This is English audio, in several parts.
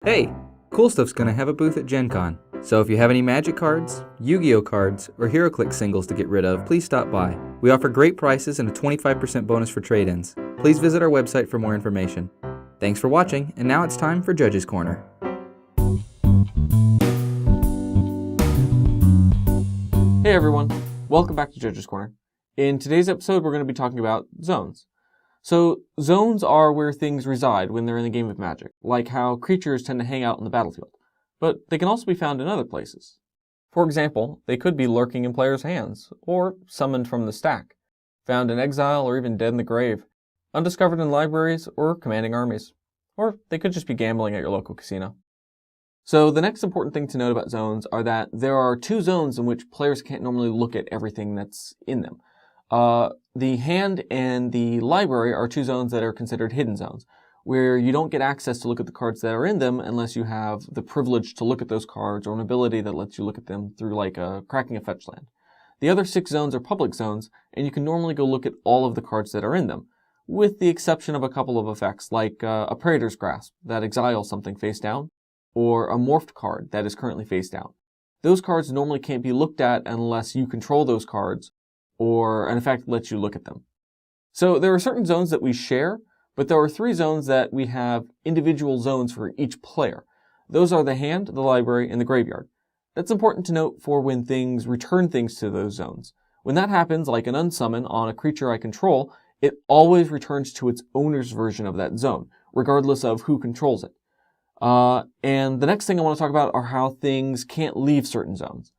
Hey, Cool Stuff's gonna have a booth at Gen Con, so if you have any Magic cards, Yu-Gi-Oh cards, or HeroClix singles to get rid of, please stop by. We offer great prices and a 25% bonus for trade-ins. Please visit our website for more information. Thanks for watching, and now it's time for Judge's Corner. Hey everyone, welcome back to Judge's Corner. In today's episode, we're going to be talking about zones. So, zones are where things reside when they're in a game of Magic, like how creatures tend to hang out on the battlefield. But they can also be found in other places. For example, they could be lurking in players' hands, or summoned from the stack, found in exile or even dead in the grave, undiscovered in libraries or commanding armies. Or they could just be gambling at your local casino. So the next important thing to note about zones are that there are two zones in which players can't normally look at everything that's in them. The hand and the library are two zones that are considered hidden zones, where you don't get access to look at the cards that are in them unless you have the privilege to look at those cards or an ability that lets you look at them through cracking a fetch land. The other 6 zones are public zones, and you can normally go look at all of the cards that are in them, with the exception of a couple of effects like a Praetor's Grasp that exiles something face down, or a morphed card that is currently face down. Those cards normally can't be looked at unless you control those cards, or an effect lets you look at them. So there are certain zones that we share, but there are 3 zones that we have individual zones for each player. Those are the hand, the library, and the graveyard. That's important to note for when things return things to those zones. When that happens, like an unsummon on a creature I control, it always returns to its owner's version of that zone, regardless of who controls it. And the next thing I want to talk about are how things can't leave certain zones.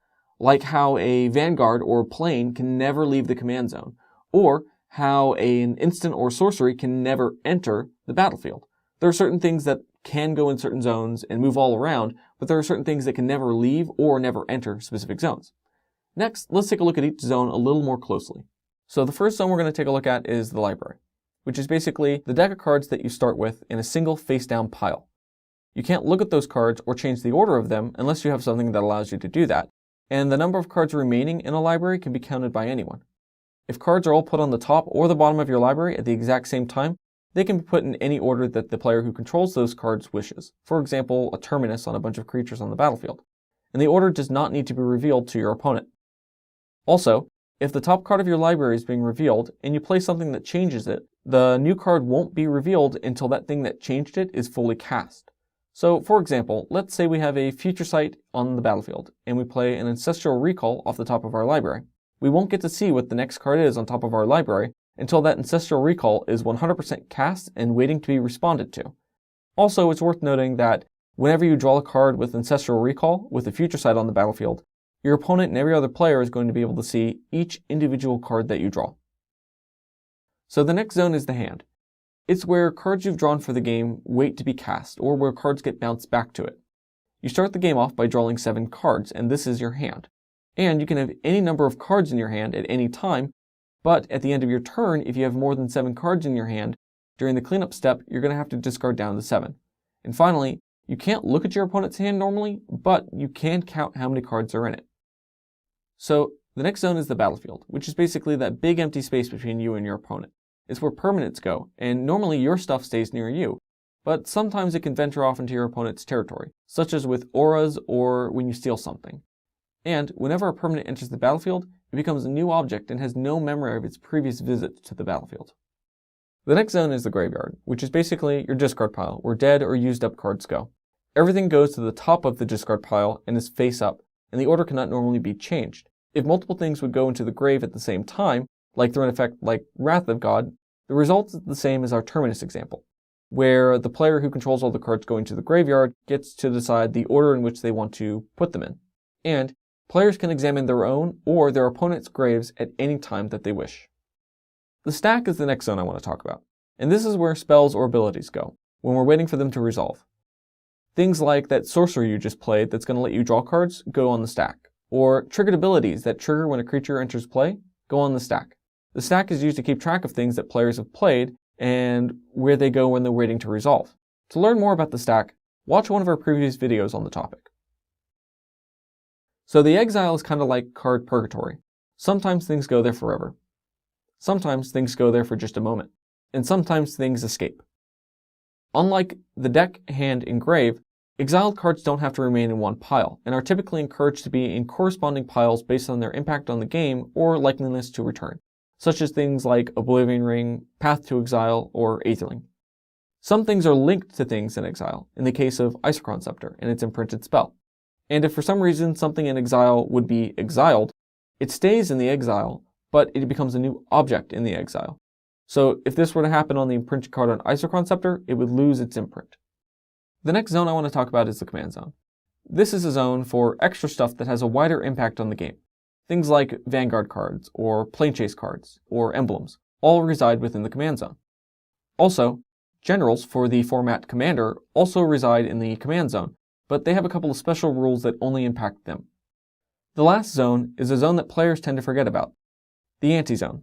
Like how a Vanguard or plane can never leave the command zone, or how an instant or sorcery can never enter the battlefield. There are certain things that can go in certain zones and move all around, but there are certain things that can never leave or never enter specific zones. Next, let's take a look at each zone a little more closely. So the first zone we're going to take a look at is the library, which is basically the deck of cards that you start with in a single face-down pile. You can't look at those cards or change the order of them unless you have something that allows you to do that, and the number of cards remaining in a library can be counted by anyone. If cards are all put on the top or the bottom of your library at the exact same time, they can be put in any order that the player who controls those cards wishes. For example, a terminus on a bunch of creatures on the battlefield. And the order does not need to be revealed to your opponent. Also, if the top card of your library is being revealed and you play something that changes it, the new card won't be revealed until that thing that changed it is fully cast. So, for example, let's say we have a Future Sight on the battlefield, and we play an Ancestral Recall off the top of our library. We won't get to see what the next card is on top of our library until that Ancestral Recall is 100% cast and waiting to be responded to. Also, it's worth noting that whenever you draw a card with Ancestral Recall with a Future Sight on the battlefield, your opponent and every other player is going to be able to see each individual card that you draw. So the next zone is the hand. It's where cards you've drawn for the game wait to be cast, or where cards get bounced back to it. You start the game off by drawing 7 cards, and this is your hand. And you can have any number of cards in your hand at any time, but at the end of your turn, if you have more than 7 cards in your hand, during the cleanup step, you're going to have to discard down to 7. And finally, you can't look at your opponent's hand normally, but you can count how many cards are in it. So, the next zone is the battlefield, which is basically that big empty space between you and your opponent. It's where permanents go, and normally your stuff stays near you, but sometimes it can venture off into your opponent's territory, such as with auras or when you steal something. And whenever a permanent enters the battlefield, it becomes a new object and has no memory of its previous visit to the battlefield. The next zone is the graveyard, which is basically your discard pile, where dead or used up cards go. Everything goes to the top of the discard pile and is face up, and the order cannot normally be changed. If multiple things would go into the grave at the same time, like through an effect like Wrath of God, the result is the same as our Terminus example, where the player who controls all the cards going to the graveyard gets to decide the order in which they want to put them in. And players can examine their own or their opponent's graves at any time that they wish. The stack is the next zone I want to talk about, and this is where spells or abilities go, when we're waiting for them to resolve. Things like that sorcery you just played that's going to let you draw cards go on the stack, or triggered abilities that trigger when a creature enters play go on the stack. The stack is used to keep track of things that players have played and where they go when they're waiting to resolve. To learn more about the stack, watch one of our previous videos on the topic. So the exile is kind of like card purgatory. Sometimes things go there forever. Sometimes things go there for just a moment. And sometimes things escape. Unlike the deck, hand, and grave, Exiled cards don't have to remain in one pile, and are typically encouraged to be in corresponding piles based on their impact on the game or likeliness to return, such as things like Oblivion Ring, Path to Exile, or Aetherling. Some things are linked to things in exile, in the case of Isochron Scepter and its imprinted spell. And if for some reason something in exile would be exiled, it stays in the exile, but it becomes a new object in the exile. So if this were to happen on the imprinted card on Isochron Scepter, it would lose its imprint. The next zone I want to talk about is the command zone. This is a zone for extra stuff that has a wider impact on the game. Things like Vanguard cards, or Planechase cards, or emblems, all reside within the command zone. Also, generals for the format Commander also reside in the command zone, but they have a couple of special rules that only impact them. The last zone is a zone that players tend to forget about, the Ante-Zone.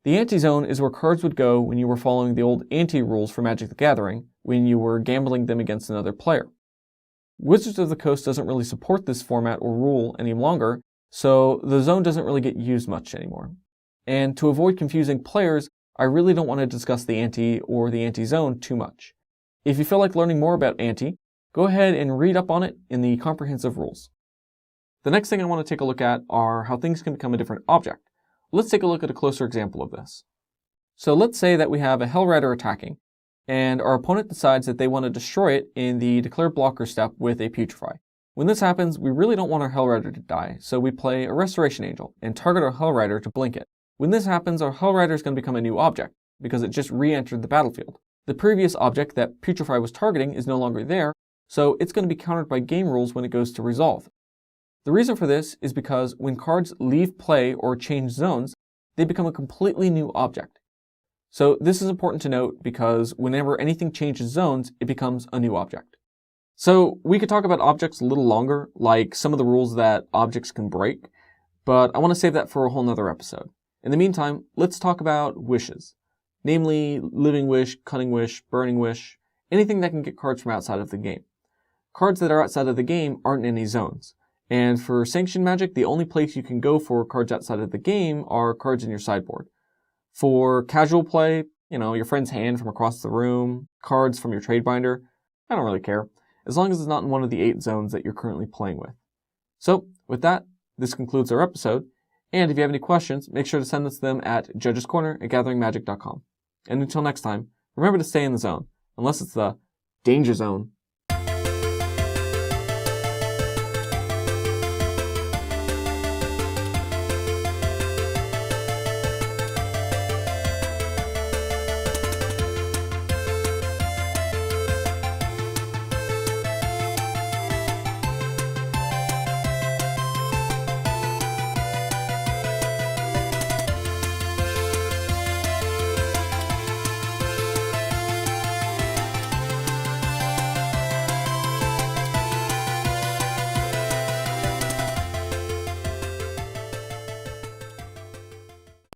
The Ante-Zone is where cards would go when you were following the old ante rules for Magic the Gathering, when you were gambling them against another player. Wizards of the Coast doesn't really support this format or rule any longer, so the zone doesn't really get used much anymore. And to avoid confusing players, I really don't want to discuss the ante or the Ante-Zone too much. If you feel like learning more about ante, go ahead and read up on it in the comprehensive rules. The next thing I want to take a look at are how things can become a different object. Let's take a look at a closer example of this. So let's say that we have a Hellrider attacking, and our opponent decides that they want to destroy it in the Declare Blocker step with a Putrefy. When this happens, we really don't want our Hellrider to die, so we play a Restoration Angel and target our Hellrider to blink it. When this happens, our Hellrider is going to become a new object, because it just re-entered the battlefield. The previous object that Putrefy was targeting is no longer there, so it's going to be countered by game rules when it goes to resolve. The reason for this is because when cards leave play or change zones, they become a completely new object. So this is important to note because whenever anything changes zones, it becomes a new object. So we could talk about objects a little longer, like some of the rules that objects can break, but I want to save that for a whole nother episode. In the meantime, let's talk about wishes, namely Living Wish, Cunning Wish, Burning Wish, anything that can get cards from outside of the game. Cards that are outside of the game aren't in any zones. And for Sanctioned Magic, the only place you can go for cards outside of the game are cards in your sideboard. For casual play, your friend's hand from across the room, cards from your trade binder, I don't really care, as long as it's not in one of the 8 zones that you're currently playing with. So, with that, this concludes our episode, and if you have any questions, make sure to send us them at judgescorner@gatheringmagic.com. And until next time, remember to stay in the zone, unless it's the danger zone.